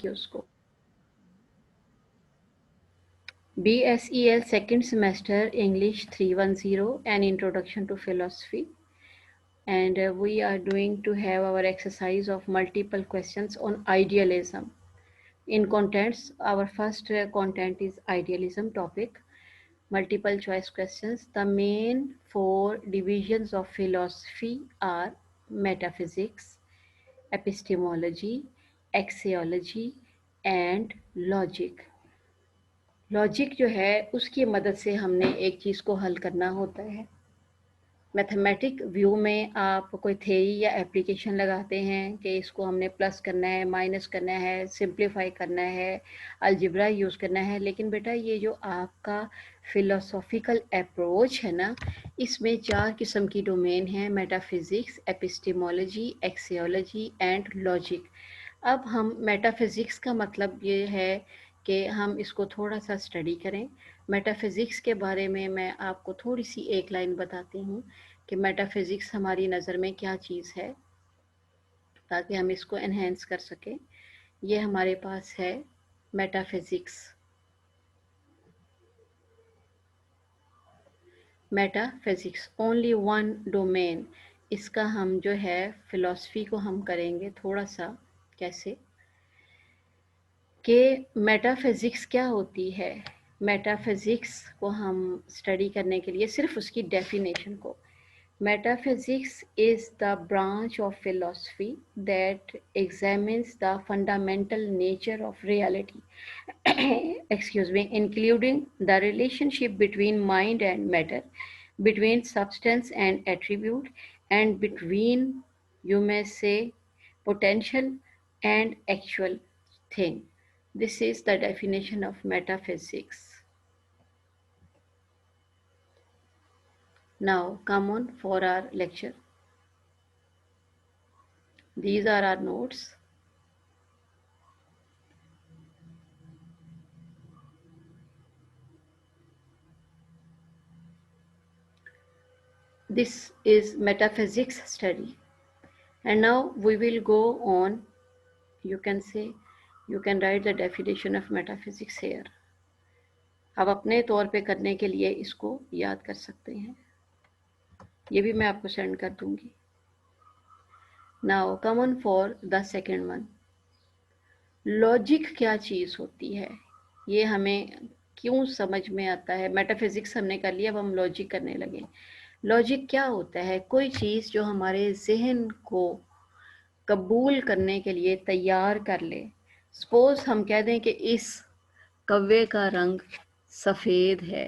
उसको BSEL second semester English 310 an introduction to philosophy, and we are doing to have our exercise of multiple questions on idealism. In contents, our first content is idealism topic, multiple choice questions. The main four divisions of philosophy are metaphysics, epistemology, axiology and logic. Logic जो है उसकी मदद से हमने एक चीज़ को हल करना होता है। मैथमेटिक व्यू में आप कोई थ्योरी या एप्लीकेशन लगाते हैं कि इसको हमने प्लस करना है, माइनस करना है, सिंप्लीफाई करना है, अलजेब्रा यूज़ करना है, लेकिन बेटा ये जो आपका फिलोसॉफिकल अप्रोच है ना, इसमें 4 किस्म की डोमेन हैं, metaphysics, epistemology, axiology and logic. अब हम मेटाफिज़िक्स का मतलब ये है कि हम इसको थोड़ा सा स्टडी करें। मेटाफिज़िक्स के बारे में मैं आपको थोड़ी सी एक लाइन बताती हूँ कि मेटाफिज़िक्स हमारी नज़र में क्या चीज़ है, ताकि हम इसको एनहेंस कर सकें। ये हमारे पास है metaphysics. Metaphysics only one domain. इसका हम जो है फ़िलॉसफी को हम करेंगे थोड़ा सा कैसे कि मेटाफिज़िक्स क्या होती है। मेटाफिज़िक्स को हम स्टडी करने के लिए सिर्फ उसकी डेफिनेशन को, metaphysics is the branch of philosophy that examines the fundamental nature of reality excuse me, including the relationship between mind and matter, between substance and attribute, and between, you may say, potential and actual thing. This is the definition of metaphysics. Now come on for our lecture. These are our notes. This is metaphysics study, and now we will go on. You can say, you can write the definition of metaphysics here. आप अपने तौर पे करने के लिए इसको याद कर सकते हैं, ये भी मैं आपको सेंड कर दूंगी। Now come on for the second one. Logic क्या चीज़ होती है, ये हमें क्यों समझ में आता है। मेटाफिजिक्स हमने कर लिया, अब हम लॉजिक करने लगे। लॉजिक क्या होता है? कोई चीज़ जो हमारे जहन को कबूल करने के लिए तैयार कर ले। सपोज हम कह दें कि इस कौवे का रंग सफ़ेद है,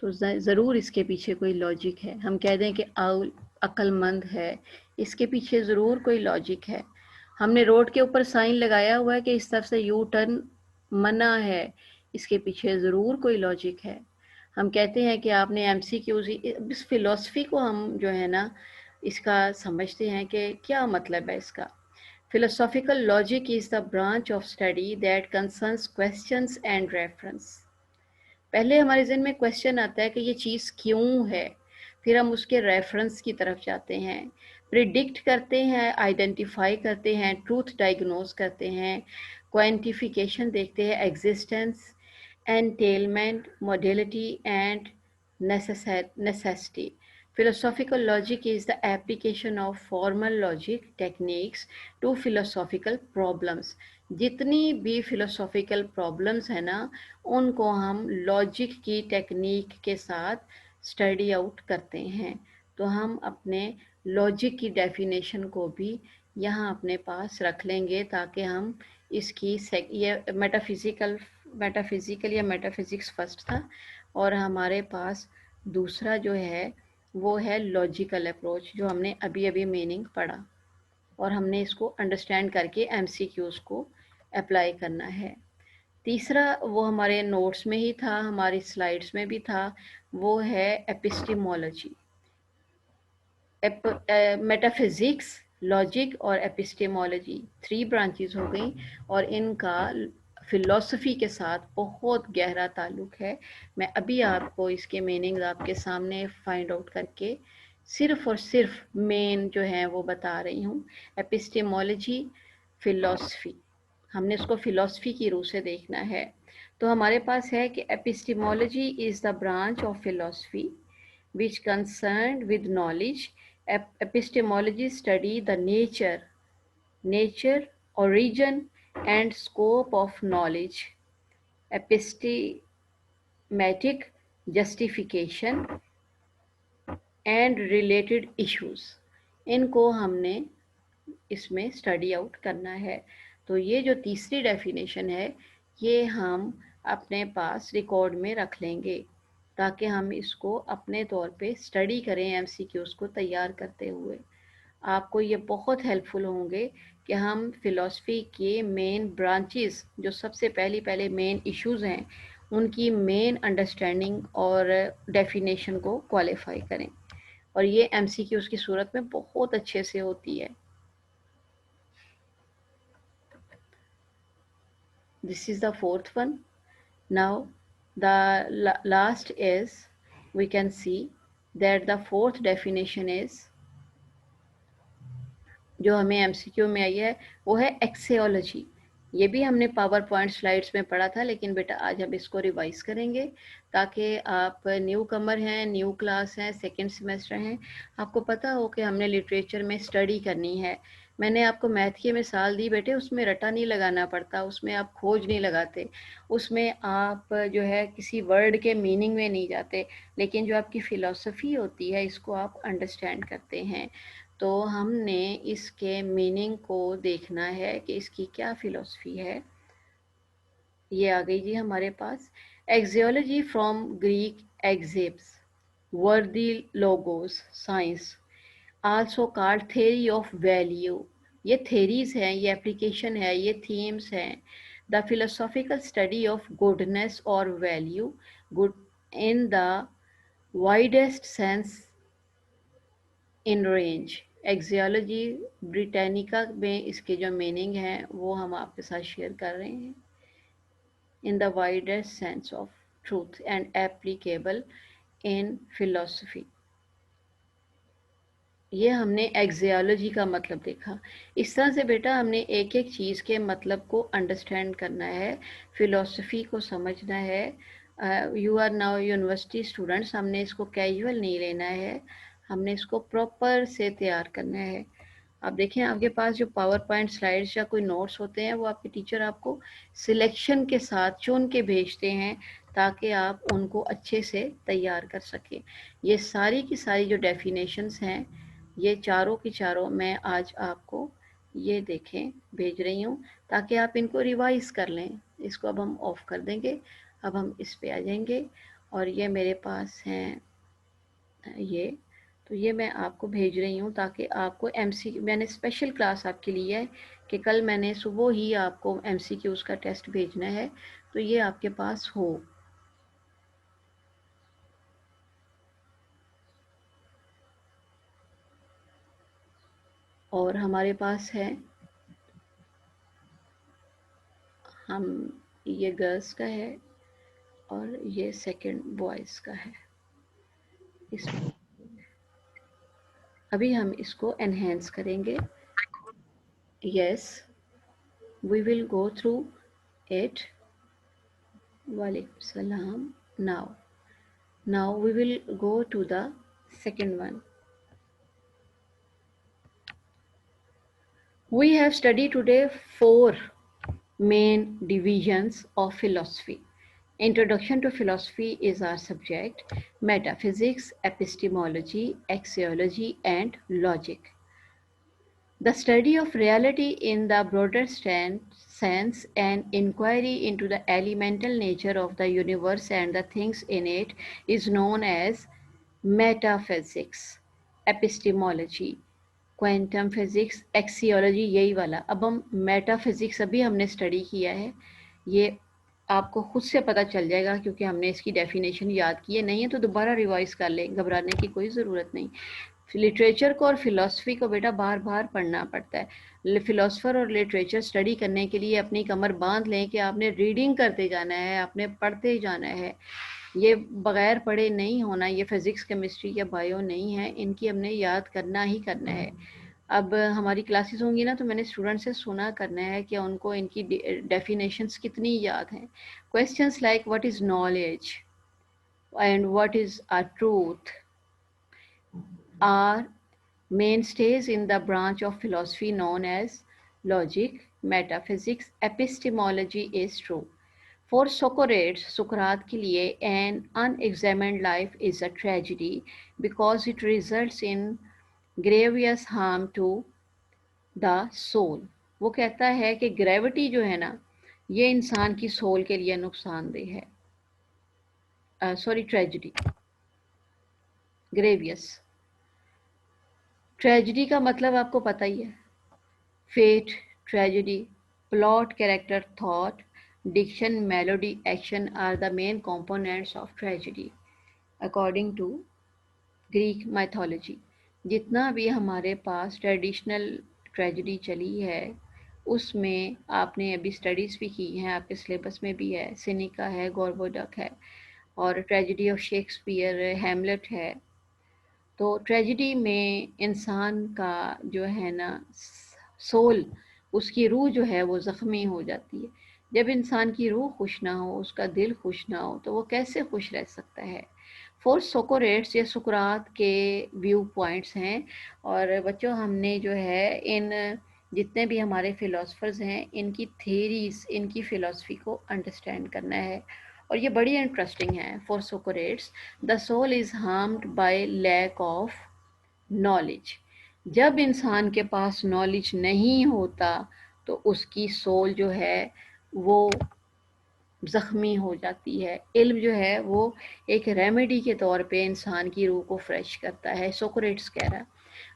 तो ज़रूर इसके पीछे कोई लॉजिक है। हम कह दें कि आउल अक्लमंद है, इसके पीछे ज़रूर कोई लॉजिक है। हमने रोड के ऊपर साइन लगाया हुआ है कि इस तरफ से यू टर्न मना है, इसके पीछे ज़रूर कोई लॉजिक है। हम कहते हैं कि आपने MCQs, इस फिलॉसफी को हम जो है ना इसका समझते हैं कि क्या मतलब है इसका। Philosophical logic is the branch of study that concerns questions and reference. पहले हमारे ज़हन में क्वेश्चन आता है कि ये चीज़ क्यों है, फिर हम उसके रेफरेंस की तरफ जाते हैं, प्रिडिक्ट करते हैं, आइडेंटिफाई करते हैं, ट्रूथ डायग्नोज करते हैं, क्वांटिफिकेशन देखते हैं, existence, entailment, modality and necessity. Philosophical logic is the application of formal logic techniques to philosophical problems. जितनी भी philosophical problems है ना, उनको हम logic की टेक्निक के साथ स्टडी आउट करते हैं। तो हम अपने logic की डेफिनेशन को भी यहाँ अपने पास रख लेंगे, ताकि हम इसकी ये मेटाफिजिकल या मेटाफिजिक्स फर्स्ट था, और हमारे पास दूसरा जो है वो है लॉजिकल अप्रोच, जो हमने अभी अभी मीनिंग पढ़ा, और हमने इसको अंडरस्टैंड करके MCQs को अप्लाई करना है। तीसरा वो हमारे नोट्स में ही था, हमारी स्लाइड्स में भी था, वो है एपिस्टेमोलॉजी। मेटाफिजिक्स, लॉजिक और एपिस्टेमोलॉजी 3 ब्रांचेस हो गई, और इनका फ़िलॉसफी के साथ बहुत गहरा ताल्लुक है। मैं अभी आपको इसके मीनिंग आपके सामने फाइंड आउट करके सिर्फ और सिर्फ मेन जो है वो बता रही हूँ। एपिस्टेमोलॉजी, फ़िलॉसफी, हमने इसको फिलॉसफी की रूह से देखना है। तो हमारे पास है कि epistemology is the branch of philosophy which concerned with knowledge. Epistemology study the nature, origin, and scope of knowledge. Epistematic justification and related issues. इनको हमने इसमें स्टडी आउट करना है। तो ये जो तीसरी डेफिनेशन है, ये हम अपने पास रिकॉर्ड में रख लेंगे ताकि हम इसको अपने तौर पे स्टडी करें एमसीक्यूज़ को तैयार करते हुए। आपको ये बहुत हेल्पफुल होंगे कि हम फिलॉसफी के मेन ब्रांचेस, जो सबसे पहले मेन इश्यूज़ हैं, उनकी मेन अंडरस्टैंडिंग और डेफिनेशन को क्वालिफाई करें। और ये एमसीक्यूज़ की सूरत में बहुत अच्छे से होती है। This is the fourth one. Now the last is, we can see that the fourth definition is, जो हमें एमसीक्यू में आई है, वो है एक्सियोलॉजी। ये भी हमने पावर पॉइंट स्लाइड्स में पढ़ा था, लेकिन बेटा आज हम इसको रिवाइज करेंगे ताकि आप न्यू कमर हैं, न्यू क्लास हैं, सेकेंड सेमेस्टर हैं, आपको पता हो कि हमने लिटरेचर में स्टडी करनी है। मैंने आपको मैथ की मिसाल दी बेटे, उसमें रटा नहीं लगाना पड़ता, उसमें आप खोज नहीं लगाते, उसमें आप जो है किसी वर्ड के मीनिंग में नहीं जाते, लेकिन जो आपकी फ़िलॉसफी होती है इसको आप अंडरस्टैंड करते हैं। तो हमने इसके मीनिंग को देखना है कि इसकी क्या फ़िलॉसफी है। ये आ गई जी हमारे पास। Axiology from Greek axios, worthy logos, science, also called theory of value. ये थेरीज हैं, ये एप्लीकेशन है, ये थीम्स हैं। The philosophical study of goodness और value, good in the widest sense in range. Axiology Britannica में इसके जो मीनिंग हैं वो हम आपके साथ शेयर कर रहे हैं। इन the widest sense of truth and applicable in philosophy. ये हमने एक्सियोलॉजी का मतलब देखा। इस तरह से बेटा हमने एक एक चीज़ के मतलब को अंडरस्टैंड करना है, फ़िलॉसफी को समझना है। You are now university students, हमने इसको कैजुअल नहीं लेना है, हमने इसको प्रॉपर से तैयार करना है। आप देखें आपके पास जो पावर पॉइंट स्लाइड्स या कोई नोट्स होते हैं वो आपके टीचर आपको सिलेक्शन के साथ चुन के भेजते हैं ताकि आप उनको अच्छे से तैयार कर सकें। ये सारी की सारी जो डेफिनेशंस हैं, ये चारों की चारों मैं आज आपको ये देखें भेज रही हूँ ताकि आप इनको रिवाइज कर लें। इसको अब हम ऑफ कर देंगे, अब हम इस पे आ जाएंगे और ये मेरे पास हैं ये। तो ये मैं आपको भेज रही हूँ ताकि आपको मैंने स्पेशल क्लास आपके लिए है कि कल मैंने सुबह ही आपको एमसीक्यूज़ का टेस्ट भेजना है, तो ये आपके पास हो। और हमारे पास है, हम ये गर्ल्स का है और ये सेकंड बॉयज़ का है। इस अभी हम इसको एनहेंस करेंगे। Yes, we will go through it. वालेकुम सलाम। Now we will go to the second one. We have studied today 4 main divisions of philosophy. Introduction to philosophy is our subject. Metaphysics, epistemology, axiology, and logic. The study of reality in the broader sense and inquiry into the elemental nature of the universe and the things in it is known as metaphysics, epistemology, quantum physics, axiology, यही वाला। अब हम metaphysics अभी हमने study किया है, ये आपको खुद से पता चल जाएगा क्योंकि हमने इसकी डेफिनेशन याद की है। नहीं है तो दोबारा रिवाइज कर लें, घबराने की कोई ज़रूरत नहीं। लिटरेचर को और फिलॉसफी को बेटा बार बार पढ़ना पड़ता है। फिलोसफर और लिटरेचर स्टडी करने के लिए अपनी कमर बांध लें कि आपने रीडिंग करते जाना है, आपने पढ़ते जाना है। ये बगैर पढ़े नहीं होना। ये फिज़िक्स, केमिस्ट्री या बायो नहीं है, इनकी हमने याद करना ही करना है। अब हमारी क्लासेस होंगी ना, तो मैंने स्टूडेंट से सुना करना है कि उनको इनकी डेफिनेशंस कितनी याद हैं। Questions like what is knowledge and what is a truth are mainstays in the branch of philosophy known as logic, metaphysics, epistemology is true. For Socrates, Socrates के लिए an unexamined life is a tragedy because it results in grievous harm to the soul. वो कहता है कि gravity जो है ना, ये इंसान की सोल के लिए नुकसानदेह है। Sorry, tragedy, ग्रेवियस। ट्रेजिडी का मतलब आपको पता ही है, fate, tragedy, plot, character, thought, diction, melody, action are the main components of tragedy, according to Greek mythology. जितना भी हमारे पास ट्रेडिशनल ट्रेजेडी चली है, उसमें आपने अभी स्टडीज़ भी की हैं, आपके सिलेबस में भी है, सिनिका है, गोरबोडक है, और ट्रेजेडी ऑफ शेक्सपियर, हैमलेट है। तो ट्रेजेडी में इंसान का जो है ना सोल, उसकी रूह जो है वो ज़ख्मी हो जाती है। जब इंसान की रूह खुश ना हो, उसका दिल खुश ना हो, तो वो कैसे खुश रह सकता है। फोर सोकोरेट्स या सुकरात के व्यू पॉइंट्स हैं। और बच्चों, हमने जो है इन जितने भी हमारे फ़िलासफ़र्स हैं, इनकी थेरीज़, इनकी फ़िलासफ़ी को अंडरस्टैंड करना है, और ये बड़ी इंटरेस्टिंग है। For Socrates, the soul is harmed by lack of knowledge. जब इंसान के पास नॉलेज नहीं होता, तो उसकी सोल जो है वो ज़ख्मी हो जाती है। इल्म जो है वो एक रेमेडी के तौर पे इंसान की रूह को फ्रेश करता है। सोक्रेट्स कह रहा है,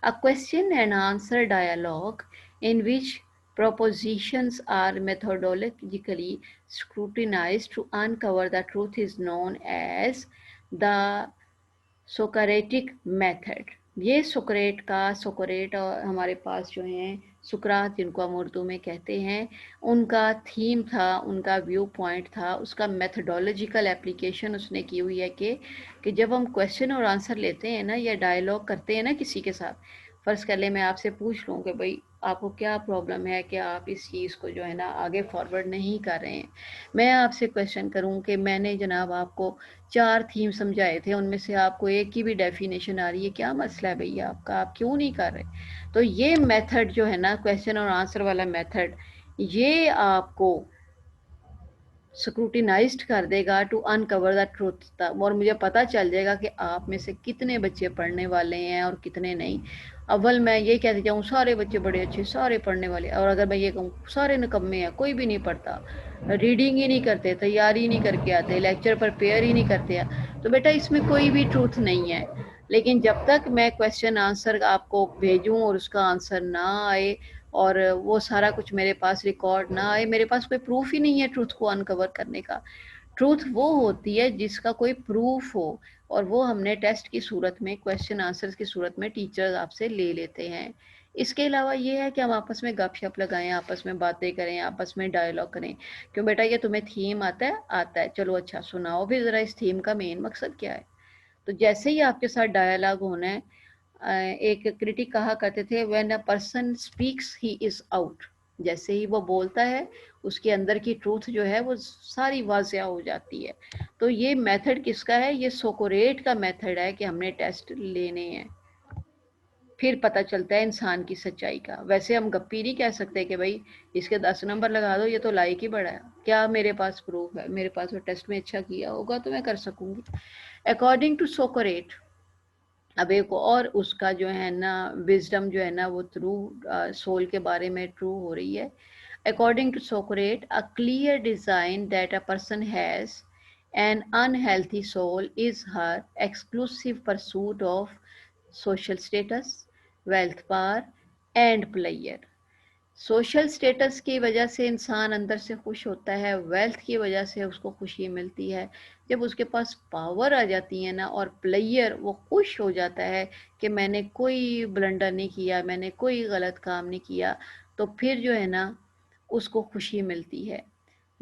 a question and answer dialogue in which propositions are methodologically scrutinized to uncover the truth is known as the Socratic method. ये सोक्रेट और हमारे पास जो हैं सुकरात, जिनको हम उर्दू में कहते हैं, उनका थीम था, उनका व्यू पॉइंट था, उसका मेथडोलॉजिकल एप्लीकेशन उसने की हुई है कि जब हम क्वेश्चन और आंसर लेते हैं ना, या डायलॉग करते हैं ना किसी के साथ, फ़र्ज़ कर ले मैं आपसे पूछ लूँ कि भाई आपको क्या प्रॉब्लम है कि आप इस चीज़ को जो है ना आगे फॉरवर्ड नहीं कर रहे हैं। मैं आपसे क्वेश्चन करूँ कि मैंने जनाब आपको 4 थीम समझाए थे, उनमें से आपको एक की भी डेफिनेशन आ रही है, क्या मसला है भैया आपका, आप क्यों नहीं कर रहे। तो ये मेथड जो है ना, क्वेश्चन और आंसर वाला मेथड, ये आपको स्क्रूटिनाइज्ड कर देगा टू अनकवर द ट्रूथ, और मुझे पता चल जाएगा कि आप में से कितने बच्चे पढ़ने वाले हैं और कितने नहीं। अव्वल मैं ये कहती जाऊँ सारे बच्चे बड़े अच्छे, सारे पढ़ने वाले, और अगर मैं ये कहूँ सारे निकम्मे हैं, कोई भी नहीं पढ़ता, रीडिंग ही नहीं करते, तैयारी नहीं करके आते, लेक्चर प्रिपेयर ही नहीं करते हैं, तो बेटा इसमें कोई भी ट्रूथ नहीं है। लेकिन जब तक मैं क्वेश्चन आंसर आपको भेजूँ और उसका आंसर ना आए, और वो सारा कुछ मेरे पास रिकॉर्ड ना आए, मेरे पास कोई प्रूफ ही नहीं है ट्रूथ को अनकवर करने का। ट्रूथ वो होती है जिसका कोई प्रूफ हो, और वो हमने टेस्ट की सूरत में, क्वेश्चन आंसर्स की सूरत में टीचर्स आपसे ले लेते हैं। इसके अलावा ये है कि हम आपस में गपशप लगाएं, आपस में बातें करें, आपस में डायलॉग करें। क्यों बेटा, ये तुम्हें थीम आता है? आता है, चलो अच्छा सुनाओ फिर ज़रा इस थीम का मेन मकसद क्या है। तो जैसे ही आपके साथ डायलॉग होना है, एक क्रिटिक कहा करते थे, when a person speaks he is out. जैसे ही वो बोलता है, उसके अंदर की ट्रूथ जो है वो सारी वाजिया हो जाती है। तो ये मेथड किसका है? ये सोकोरेट का मेथड है कि हमने टेस्ट लेने हैं, फिर पता चलता है इंसान की सच्चाई का। वैसे हम गप्पी नहीं कह सकते कि भाई इसके 10 नंबर लगा दो, ये तो लायक ही बड़ा है। क्या मेरे पास प्रूफ है? मेरे पास वो टेस्ट में अच्छा किया होगा तो मैं कर सकूंगी। अकॉर्डिंग टू सोकोरेट, अब एक और उसका जो है ना विजडम जो है ना वो थ्रू सोल के बारे में ट्रू हो रही है। According to Socrates, a clear design that a person has an unhealthy soul is her exclusive pursuit of social status, wealth, power and player. Social status की वजह से इंसान अंदर से खुश होता है, वेल्थ की वजह से उसको खुशी मिलती है। जब उसके पास पावर आ जाती है ना, और प्लेयर, वो खुश हो जाता है कि मैंने कोई ब्लंडर नहीं किया, मैंने कोई गलत काम नहीं किया, तो फिर जो है ना उसको खुशी मिलती है।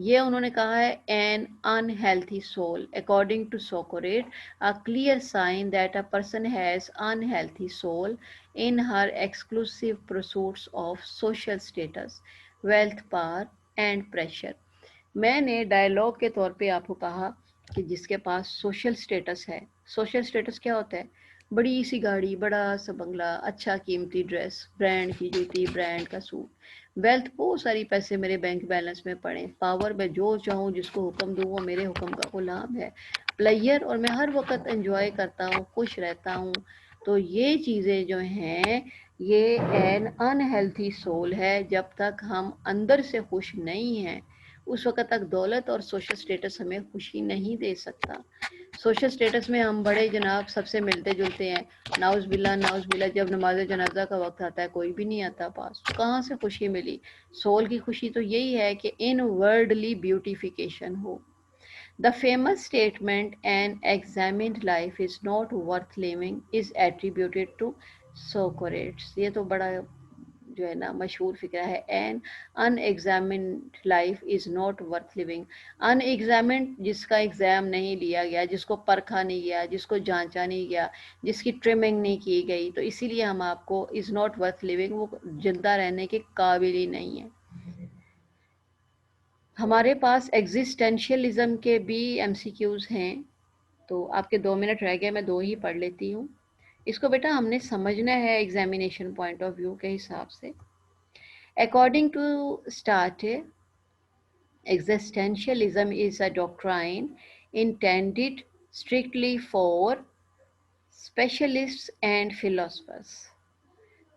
ये उन्होंने कहा है an unhealthy soul according to Socrates a clear sign that a person has unhealthy soul in her exclusive pursuits of social status wealth power and pressure. मैंने डायलॉग के तौर पे आपको कहा कि जिसके पास सोशल स्टेटस है, सोशल स्टेटस क्या होता है? बड़ी सी गाड़ी, बड़ा सा बंगला, अच्छा कीमती ड्रेस, ब्रांड की जूती, ब्रांड का सूट, वेल्थ, बहुत सारी पैसे मेरे बैंक बैलेंस में पड़े, पावर मैं जो चाहूँ जिसको हुक्म दूँ वो मेरे हुक्म का गुलाम है, प्लेयर, और मैं हर वक्त एंजॉय करता हूँ, खुश रहता हूँ। तो ये चीज़ें जो हैं, ये एन अनहेल्थी सोल है। जब तक हम अंदर से खुश नहीं हैं उस वक्त तक दौलत और सोशल स्टेटस हमें खुशी नहीं दे सकता। सोशल स्टेटस में हम बड़े जनाब सबसे मिलते जुलते हैं, नाउज बिल्ला, जब नमाज जनाजा का वक्त आता है कोई भी नहीं आता पास, तो कहाँ से खुशी मिली? सोल की खुशी तो यही है कि इन वर्ल्डली ब्यूटिफिकेशन हो। The famous statement an examined life is not worth living is attributed to Socrates. ये तो बड़ा जो है ना मशहूर फिक्रा है, an unexamined life is not worth living. Unexamined, जिसका एग्जाम नहीं लिया गया, जिसको परखा नहीं गया, जिसको जांचा नहीं गया, जिसकी ट्रिमिंग नहीं की गई, तो इसीलिए हम आपको इज नॉट वर्थ लिविंग, वो जिंदा रहने के काबिल ही नहीं है। हमारे पास एग्जिस्टेंशियलिज्म के भी एमसीक्यूज हैं, तो आपके 2 मिनट रह गए, मैं 2 ही पढ़ लेती हूँ। इसको बेटा हमने समझना है एग्जामिनेशन पॉइंट ऑफ व्यू के हिसाब से। According to Sartre, existentialism is a doctrine intended strictly for specialists and philosophers।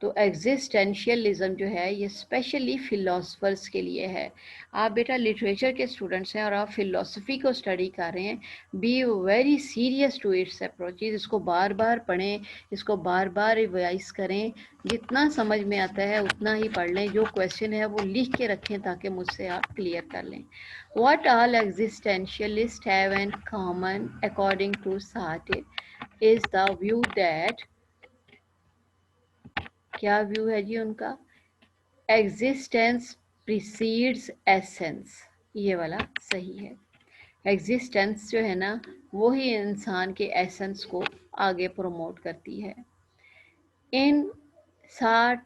तो एग्जिस्टेंशियलिज्म जो है ये स्पेशली फिलोसफर्स के लिए है। आप बेटा लिटरेचर के स्टूडेंट्स हैं और आप फिलोसफी को स्टडी कर रहे हैं, be very serious to its approaches. इसको बार बार पढ़ें, इसको बार बार रिवाइज करें, जितना समझ में आता है उतना ही पढ़ लें, जो क्वेश्चन है वो लिख के रखें ताकि मुझसे आप क्लियर कर लें। What all existentialists have in common according to Sartre is the view that, क्या व्यू है जी उनका? एग्जिस्टेंस प्रीसीड्स एसेंस, ये वाला सही है। एग्जिस्टेंस जो है ना वो ही इंसान के एसेंस को आगे प्रमोट करती है। In Sartre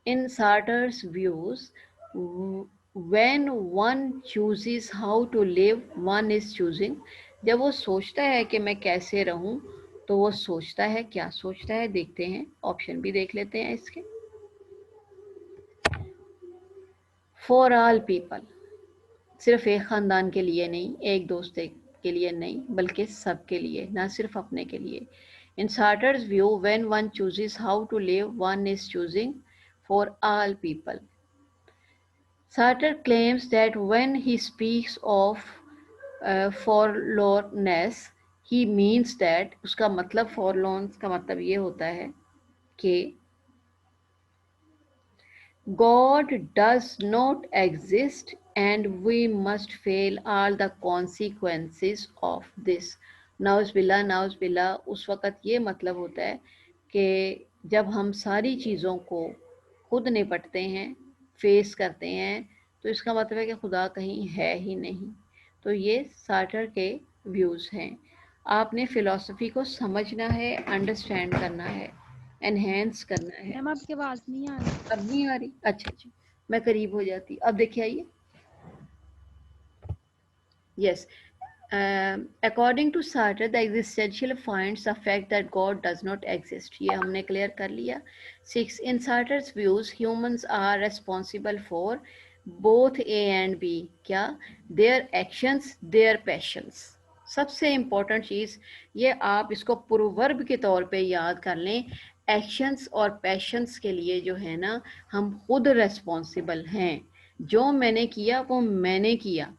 in Sartre's views, when one chooses how to live one is choosing. जब वो सोचता है कि मैं कैसे रहूं, तो वो सोचता है, क्या सोचता है देखते हैं, ऑप्शन भी देख लेते हैं इसके। फॉर ऑल पीपल, सिर्फ एक ख़ानदान के लिए नहीं, एक दोस्त के लिए नहीं, बल्कि सब के लिए, ना सिर्फ अपने के लिए। In Sartre's view, when one chooses how to live one is choosing for all people. Sartre claims that when he speaks of forlornness he means that, उसका मतलब फॉरलॉर्न का मतलब ये होता है कि God does not exist and we must feel all the consequences of this। नाउज़ बिल्ला, उस वक़्त ये मतलब होता है कि जब हम सारी चीज़ों को खुद निपटते हैं, फेस करते हैं, तो इसका मतलब है कि खुदा कहीं है ही नहीं। तो ये सार्टर के व्यूज़ हैं। आपने फ़िलॉसफ़ी को समझना है, अंडरस्टैंड करना है, एनहेंस करना है। मैम आपकी आवाज नहीं आ रही। अब नहीं आ रही? अच्छा जी, मैं करीब हो जाती। अब देखिए आइए। Yes, according to Sartre the existential finds the fact that God does not exist. ये हमने क्लियर कर लिया। 6, in Sartre's views humans are responsible for both A and B. क्या? Their actions, their passions. सबसे इम्पोर्टेंट चीज़ ये, आप इसको प्रोवर्ब के तौर पे याद कर लें। एक्शंस और पैशंस के लिए जो है ना, हम खुद रेस्पॉन्सिबल हैं। जो मैंने किया वो मैंने किया,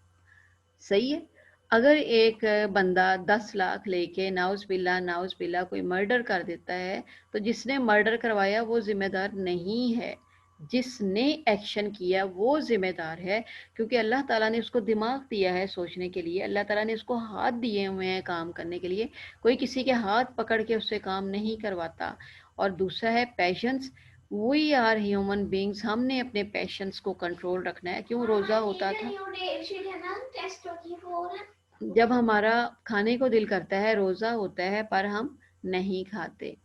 सही है। अगर एक बंदा 10 लाख लेके नाउज बिल्ला कोई मर्डर कर देता है, तो जिसने मर्डर करवाया वो जिम्मेदार नहीं है, जिसने एक्शन किया वो जिम्मेदार है। क्योंकि अल्लाह ताला ने उसको दिमाग दिया है सोचने के लिए, अल्लाह ताला ने उसको हाथ दिए हुए हैं काम करने के लिए, कोई किसी के हाथ पकड़ के उससे काम नहीं करवाता। और दूसरा है passions. We are human beings, हमने अपने पैशंस को कंट्रोल रखना है। क्यों रोजा होता था? जब हमारा खाने को दिल करता है, रोजा होता है, पर हम नहीं खाते।